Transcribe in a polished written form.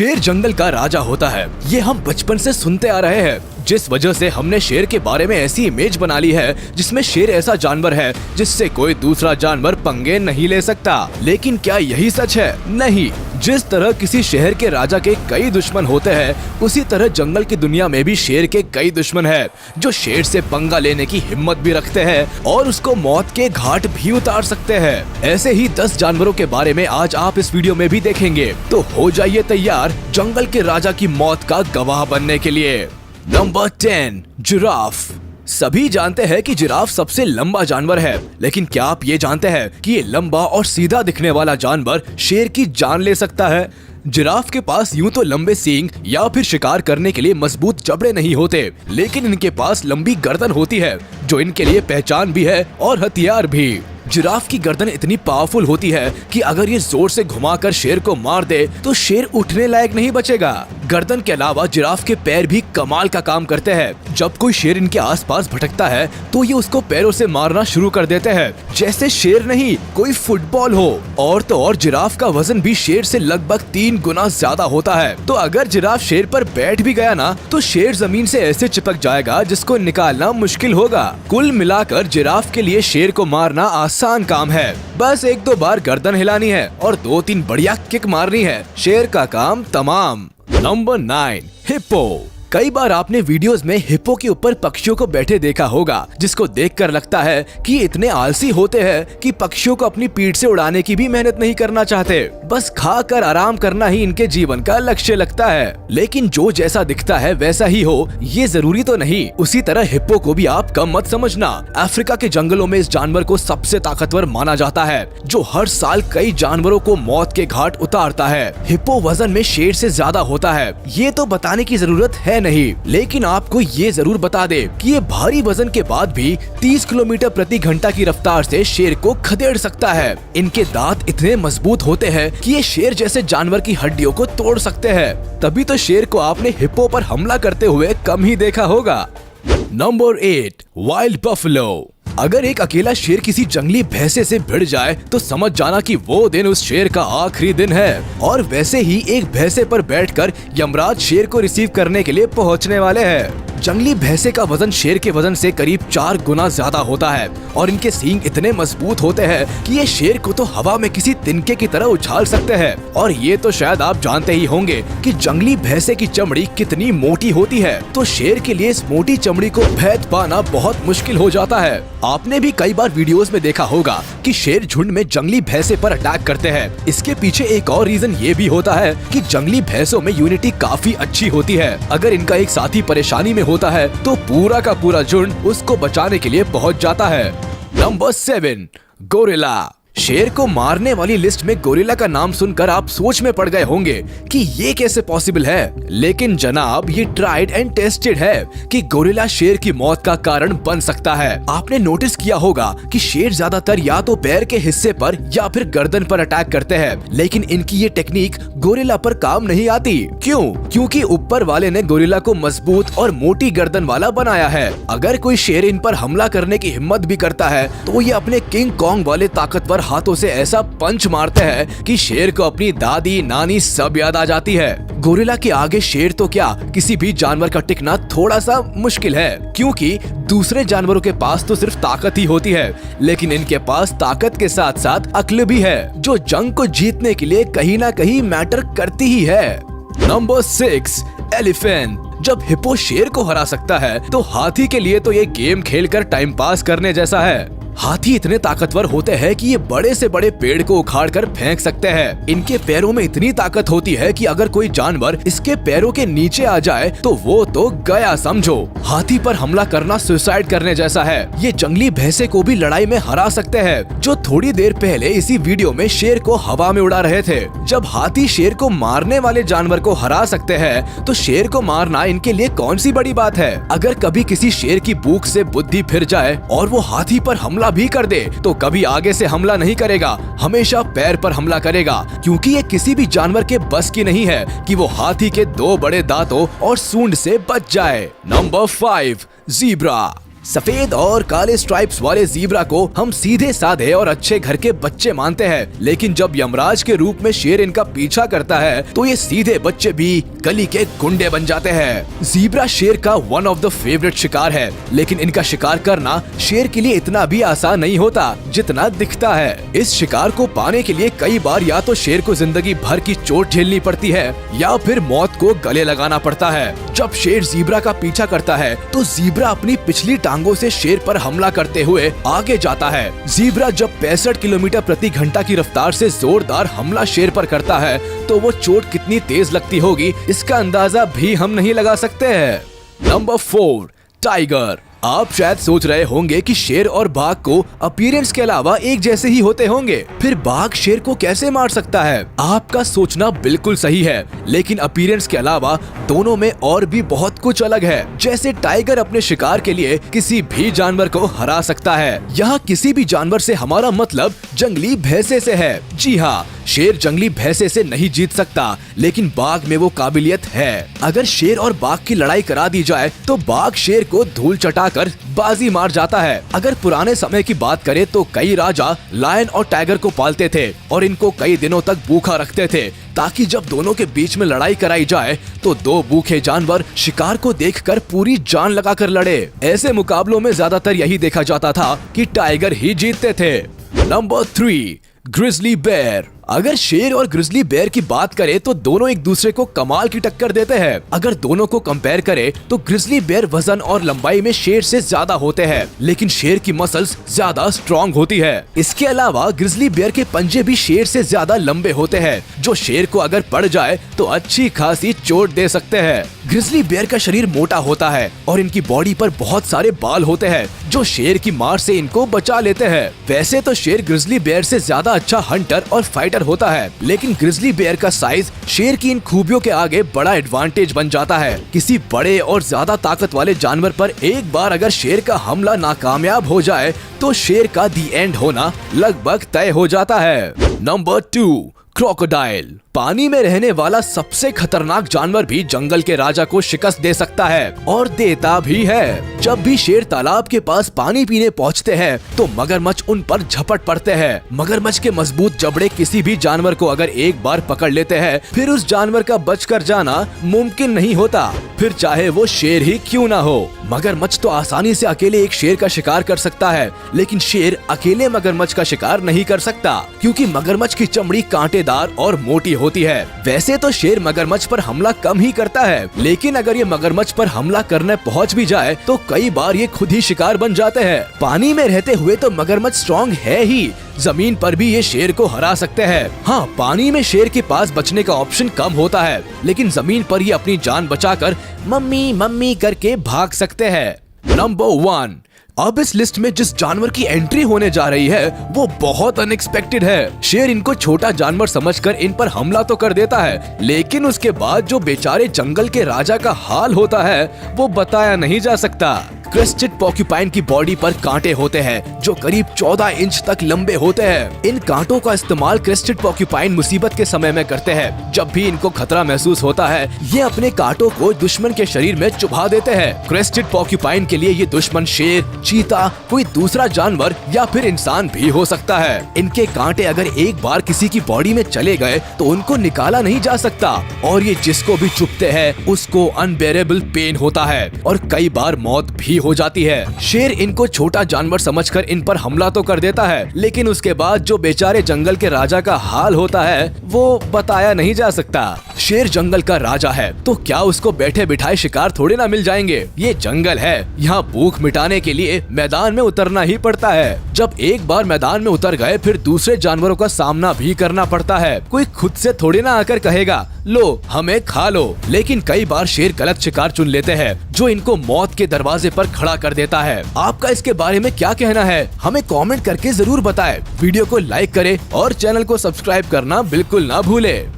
शेर जंगल का राजा होता है, ये हम बचपन से सुनते आ रहे हैं, जिस वजह से हमने शेर के बारे में ऐसी इमेज बना ली है जिसमें शेर ऐसा जानवर है जिससे कोई दूसरा जानवर पंगे नहीं ले सकता। लेकिन क्या यही सच है? नहीं। जिस तरह किसी शहर के राजा के कई दुश्मन होते हैं, उसी तरह जंगल की दुनिया में भी शेर के कई दुश्मन हैं, जो शेर से पंगा लेने की हिम्मत भी रखते हैं और उसको मौत के घाट भी उतार सकते हैं। ऐसे ही 10 जानवरों के बारे में आज आप इस वीडियो में भी देखेंगे, तो हो जाइए तैयार जंगल के राजा की मौत का गवाह बनने के लिए। Number 10, giraffe. सभी जानते हैं कि जिराफ सबसे लंबा जानवर है, लेकिन क्या आप ये जानते हैं कि ये लंबा और सीधा दिखने वाला जानवर शेर की जान ले सकता है? जिराफ के पास यूं तो लंबे सींग या फिर शिकार करने के लिए मजबूत जबड़े नहीं होते, लेकिन इनके पास लंबी गर्दन होती है, जो इनके लिए पहचान भी है और हथियार भी। जिराफ की गर्दन इतनी पावरफुल होती है कि अगर ये जोर से घुमाकर शेर को मार दे तो शेर उठने लायक नहीं बचेगा। गर्दन के अलावा जिराफ के पैर भी कमाल का काम करते हैं। जब कोई शेर इनके आसपास भटकता है तो ये उसको पैरों से मारना शुरू कर देते हैं, जैसे शेर नहीं कोई फुटबॉल हो। और तो और जिराफ का वजन भी शेर से लगभग 3 गुना ज्यादा होता है, तो अगर जिराफ शेर पर बैठ भी गया ना तो शेर जमीन से ऐसे चिपक जाएगा जिसको निकालना मुश्किल होगा। कुल मिलाकर जिराफ के लिए शेर को मारना आसान काम है, बस 1-2 बार गर्दन हिलानी है और 2-3 बढ़िया किक मारनी है, शेर का काम तमाम। Number 9, hippo. कई बार आपने वीडियोस में हिप्पो के ऊपर पक्षियों को बैठे देखा होगा, जिसको देखकर लगता है कि इतने आलसी होते हैं कि पक्षियों को अपनी पीठ से उड़ाने की भी मेहनत नहीं करना चाहते, बस खाकर आराम करना ही इनके जीवन का लक्ष्य लगता है। लेकिन जो जैसा दिखता है वैसा ही हो, ये जरूरी तो नहीं। उसी तरह हिप्पो को भी आप कम मत समझना। अफ्रीका के जंगलों में इस जानवर को सबसे ताकतवर माना जाता है, जो हर साल कई जानवरों को मौत के घाट उतारता है। हिप्पो वजन में शेर से ज्यादा होता है, ये तो बताने की जरूरत है नहीं, लेकिन आपको ये जरूर बता दे कि ये भारी वजन के बाद भी 30 किलोमीटर प्रति घंटा की रफ्तार से शेर को खदेड़ सकता है। इनके दांत इतने मजबूत होते हैं कि ये शेर जैसे जानवर की हड्डियों को तोड़ सकते हैं। तभी तो शेर को आपने हिप्पो पर हमला करते हुए कम ही देखा होगा। Number 8, wild buffalo. अगर एक अकेला शेर किसी जंगली भैंसे से भिड़ जाए तो समझ जाना कि वो दिन उस शेर का आखिरी दिन है। और वैसे ही एक भैंसे पर बैठकर यमराज शेर को रिसीव करने के लिए पहुंचने वाले हैं। जंगली भैंसे का वजन शेर के वजन से करीब 4 गुना ज्यादा होता है और इनके सींग इतने मजबूत होते हैं कि ये शेर को तो हवा में किसी तिनके की तरह उछाल सकते हैं। और ये तो शायद आप जानते ही होंगे कि जंगली भैंसे की चमड़ी कितनी मोटी होती है, तो शेर के लिए इस मोटी चमड़ी को भेद पाना बहुत मुश्किल हो जाता है। आपने भी कई बार वीडियोस में देखा होगा कि शेर झुंड में जंगली भैंसे पर अटैक करते हैं। इसके पीछे एक और रीजन ये भी होता है कि जंगली भैंसों में यूनिटी काफी अच्छी होती है। अगर इनका एक साथी परेशानी में होता है तो पूरा का पूरा झुंड उसको बचाने के लिए पहुंच जाता है। Number 7, gorilla. शेर को मारने वाली लिस्ट में गोरिल्ला का नाम सुनकर आप सोच में पड़ गए होंगे कि ये कैसे पॉसिबल है, लेकिन जनाब ये ट्राइड एंड टेस्टेड है कि गोरिल्ला शेर की मौत का कारण बन सकता है। आपने नोटिस किया होगा कि शेर ज्यादातर या तो पैर के हिस्से पर या फिर गर्दन पर अटैक करते हैं, लेकिन इनकी ये टेक्निक गोरिल्ला पर काम नहीं आती। क्यों? क्योंकि ऊपर वाले ने गोरिल्ला को मजबूत और मोटी गर्दन वाला बनाया है। अगर कोई शेर इन पर हमला करने की हिम्मत भी करता है तो ये अपने किंग कॉन्ग वाले ताकतवर हाथों से ऐसा पंच मारते हैं कि शेर को अपनी दादी नानी सब याद आ जाती है। गोरिल्ला के आगे शेर तो क्या, किसी भी जानवर का टिकना थोड़ा सा मुश्किल है, क्योंकि दूसरे जानवरों के पास तो सिर्फ ताकत ही होती है, लेकिन इनके पास ताकत के साथ साथ अक्ल भी है, जो जंग को जीतने के लिए कहीं ना कहीं मैटर करती ही है। Number 6, elephant. जब हिप्पो शेर को हरा सकता है तो हाथी के लिए तो ये गेम खेलकर टाइम पास करने जैसा है। हाथी इतने ताकतवर होते हैं कि ये बड़े से बड़े पेड़ को उखाड़कर फेंक सकते हैं। इनके पैरों में इतनी ताकत होती है कि अगर कोई जानवर इसके पैरों के नीचे आ जाए तो वो तो गया समझो। हाथी पर हमला करना सुसाइड करने जैसा है। ये जंगली भैंसे को भी लड़ाई में हरा सकते हैं, जो थोड़ी देर पहले इसी वीडियो में शेर को हवा में उड़ा रहे थे। जब हाथी शेर को मारने वाले जानवर को हरा सकते हैं तो शेर को मारना इनके लिए कौन सी बड़ी बात है। अगर कभी किसी शेर की भूख से बुद्धि फिर जाए और वो हाथी पर हमला भी कर दे तो कभी आगे से हमला नहीं करेगा, हमेशा पैर पर हमला करेगा, क्योंकि ये किसी भी जानवर के बस की नहीं है कि वो हाथी के 2 बड़े दांतों और सूंड से बच जाए। Number 5, zebra. सफेद और काले स्ट्राइप्स वाले ज़ीब्रा को हम सीधे साधे और अच्छे घर के बच्चे मानते हैं, लेकिन जब यमराज के रूप में शेर इनका पीछा करता है तो ये सीधे बच्चे भी गली के गुंडे बन जाते हैं। ज़ीब्रा शेर का वन ऑफ द फेवरेट शिकार है, लेकिन इनका शिकार करना शेर के लिए इतना भी आसान नहीं होता जितना दिखता है। इस शिकार को पाने के लिए कई बार या तो शेर को जिंदगी भर की चोट झेलनी पड़ती है या फिर मौत को गले लगाना पड़ता है। जब शेर ज़ीब्रा का पीछा करता है तो ज़ीब्रा अपनी पिछली टांगों से शेर पर हमला करते हुए आगे जाता है। ज़ीब्रा जब 65 किलोमीटर प्रति घंटा की रफ्तार से जोरदार हमला शेर पर करता है तो वो चोट कितनी तेज लगती होगी इसका अंदाजा भी हम नहीं लगा सकते हैं। Number 4, tiger. आप शायद सोच रहे होंगे कि शेर और बाघ को अपीयरेंस के अलावा एक जैसे ही होते होंगे, फिर बाघ शेर को कैसे मार सकता है? आपका सोचना बिल्कुल सही है, लेकिन अपीयरेंस के अलावा दोनों में और भी बहुत कुछ अलग है। जैसे टाइगर अपने शिकार के लिए किसी भी जानवर को हरा सकता है। यहाँ किसी भी जानवर से हमारा मतलब जंगली भैंसे से है। जी हाँ, शेर जंगली भैंसे से नहीं जीत सकता, लेकिन बाघ में वो काबिलियत है। अगर शेर और बाघ की लड़ाई करा दी जाए तो बाघ शेर को धूल चटाकर बाजी मार जाता है। अगर पुराने समय की बात करें तो कई राजा लायन और टाइगर को पालते थे और इनको कई दिनों तक भूखा रखते थे, ताकि जब दोनों के बीच में लड़ाई कराई जाए तो दो भूखे जानवर शिकार को देखकर पूरी जान लगाकर लड़े। ऐसे मुकाबलों में ज्यादातर यही देखा जाता था कि टाइगर ही जीतते थे। Number 3, grizzly bear. अगर शेर और ग्रिजली बेयर की बात करें तो दोनों एक दूसरे को कमाल की टक्कर देते हैं। अगर दोनों को कंपेयर करें तो ग्रिजली बेयर वजन और लंबाई में शेर से ज्यादा होते हैं, लेकिन शेर की मसल्स ज्यादा स्ट्रॉन्ग होती है। इसके अलावा ग्रिजली बेयर के पंजे भी शेर से ज्यादा लंबे होते हैं, जो शेर को अगर पड़ जाए तो अच्छी खासी चोट दे सकते हैं। ग्रिजली बेयर का शरीर मोटा होता है और इनकी बॉडी पर बहुत सारे बाल होते हैं, जो शेर की मार से इनको बचा लेते हैं। वैसे तो शेर ग्रिजली बेयर से ज्यादा अच्छा हंटर और फाइटर होता है, लेकिन ग्रिजली बेयर का साइज शेर की इन खूबियों के आगे बड़ा एडवांटेज बन जाता है। किसी बड़े और ज्यादा ताकत वाले जानवर पर एक बार अगर शेर का हमला नाकामयाब हो जाए तो शेर का दी एंड होना लगभग तय हो जाता है। Number 2, crocodile. पानी में रहने वाला सबसे खतरनाक जानवर भी जंगल के राजा को शिकस्त दे सकता है और देता भी है। जब भी शेर तालाब के पास पानी पीने पहुंचते हैं तो मगरमच्छ उन पर झपट पड़ते हैं। मगरमच्छ के मजबूत जबड़े किसी भी जानवर को अगर एक बार पकड़ लेते हैं फिर उस जानवर का बचकर जाना मुमकिन नहीं होता, फिर चाहे वो शेर ही क्यों ना हो। मगरमच्छ तो आसानी से अकेले एक शेर का शिकार कर सकता है, लेकिन शेर अकेले मगरमच्छ का शिकार नहीं कर सकता, क्योंकि मगरमच्छ की चमड़ी कांटेदार और मोटी होती है। वैसे तो शेर मगरमच्छ पर हमला कम ही करता है, लेकिन अगर ये मगरमच्छ पर हमला करने पहुंच भी जाए तो कई बार ये खुद ही शिकार बन जाते हैं। पानी में रहते हुए तो मगरमच्छ स्ट्रॉन्ग है ही, जमीन पर भी ये शेर को हरा सकते हैं। हाँ, पानी में शेर के पास बचने का ऑप्शन कम होता है, लेकिन जमीन पर ये अपनी जान बचाकर मम्मी मम्मी करके भाग सकते हैं। नंबर 1, अब इस लिस्ट में जिस जानवर की एंट्री होने जा रही है वो बहुत अनएक्सपेक्टेड है। शेर इनको छोटा जानवर समझकर इन पर हमला तो कर देता है, लेकिन उसके बाद जो बेचारे जंगल के राजा का हाल होता है वो बताया नहीं जा सकता। क्रेस्टेड पोर्क्यूपाइन की बॉडी पर कांटे होते हैं जो करीब 14 इंच तक लंबे होते हैं। इन कांटों का इस्तेमाल क्रेस्टेड पोर्क्यूपाइन मुसीबत के समय में करते हैं। जब भी इनको खतरा महसूस होता है ये अपने कांटों को दुश्मन के शरीर में चुभा देते हैं। क्रेस्टेड पोर्क्यूपाइन के लिए ये दुश्मन शेर, चीता, कोई दूसरा जानवर या फिर इंसान भी हो सकता है। इनके कांटे अगर एक बार किसी की बॉडी में चले गए तो उनको निकाला नहीं जा सकता और ये जिसको भी चुभते हैं उसको अनबेरेबल पेन होता है और कई बार मौत भी हो जाती है। शेर इनको छोटा जानवर समझकर इन पर हमला तो कर देता है, लेकिन उसके बाद जो बेचारे जंगल के राजा का हाल होता है वो बताया नहीं जा सकता। शेर जंगल का राजा है तो क्या उसको बैठे बिठाए शिकार थोड़े ना मिल जाएंगे। ये जंगल है, यहाँ भूख मिटाने के लिए मैदान में उतरना ही पड़ता है। जब एक बार मैदान में उतर गए फिर दूसरे जानवरों का सामना भी करना पड़ता है। कोई खुद से थोड़े ना आकर कहेगा लो हमें खा लो, लेकिन कई बार शेर गलत शिकार चुन लेते हैं जो इनको मौत के दरवाजे पर खड़ा कर देता है। आपका इसके बारे में क्या कहना है हमें कमेंट करके जरूर बताएं। वीडियो को लाइक करें और चैनल को सब्सक्राइब करना बिल्कुल ना भूलें।